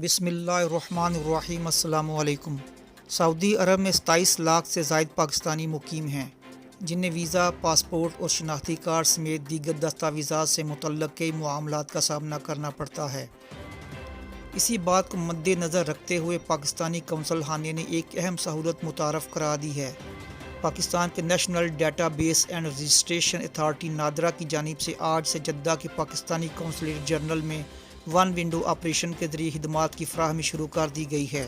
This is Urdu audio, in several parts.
بسم اللہ الرحمن الرحیم۔ السلام علیکم۔ سعودی عرب میں 27 لاکھ سے زائد پاکستانی مقیم ہیں جنہیں ویزا، پاسپورٹ اور شناختی کارڈ سمیت دیگر دستاویزات سے متعلق کئی معاملات کا سامنا کرنا پڑتا ہے۔ اسی بات کو مد نظر رکھتے ہوئے پاکستانی قونصل خانے نے ایک اہم سہولت متعارف کرا دی ہے۔ پاکستان کے national database and registration authority NADRA کی جانب سے آج سے جدہ کے پاکستانی قونصلیٹ جنرل میں ون ونڈو آپریشن کے ذریعے خدمات کی فراہمی شروع کر دی گئی ہے۔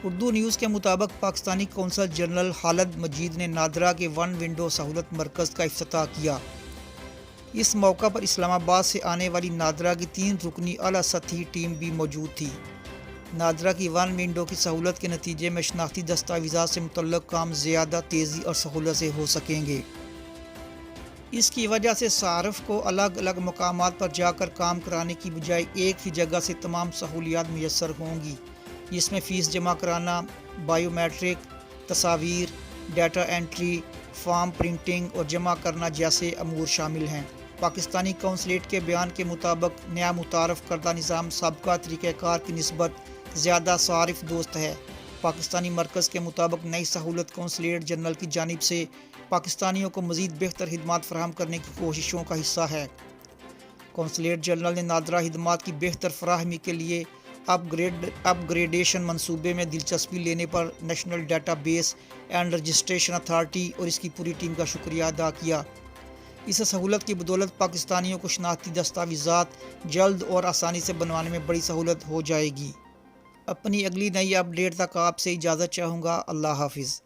اردو نیوز کے مطابق پاکستانی قونصل جنرل خالد مجید نے نادرا کے ون ونڈو سہولت مرکز کا افتتاح کیا۔ اس موقع پر اسلام آباد سے آنے والی نادرا کی 3 رکنی اعلیٰ سطحی ٹیم بھی موجود تھی۔ نادرا کی ون ونڈو کی سہولت کے نتیجے میں شناختی دستاویزات سے متعلق کام زیادہ تیزی اور سہولت سے ہو سکیں گے۔ اس کی وجہ سے صارف کو الگ الگ مقامات پر جا کر کام کرانے کی بجائے ایک ہی جگہ سے تمام سہولیات میسر ہوں گی، جس میں فیس جمع کرانا، بائیو میٹرک، تصاویر، ڈیٹا انٹری، فارم پرنٹنگ اور جمع کرنا جیسے امور شامل ہیں۔ پاکستانی قونصلیٹ کے بیان کے مطابق نیا متعارف کردہ نظام سابقہ طریقہ کار کی نسبت زیادہ صارف دوست ہے۔ پاکستانی مرکز کے مطابق نئی سہولت قونصلیٹ جنرل کی جانب سے پاکستانیوں کو مزید بہتر خدمات فراہم کرنے کی کوششوں کا حصہ ہے۔ قونصلیٹ جنرل نے نادرا خدمات کی بہتر فراہمی کے لیے اپ گریڈیشن منصوبے میں دلچسپی لینے پر national database and registration authority اور اس کی پوری ٹیم کا شکریہ ادا کیا۔ اس سہولت کی بدولت پاکستانیوں کو شناختی دستاویزات جلد اور آسانی سے بنوانے میں بڑی سہولت ہو جائے گی۔ اپنی اگلی نئی اپ ڈیٹ تک آپ سے اجازت چاہوں گا۔ اللہ حافظ۔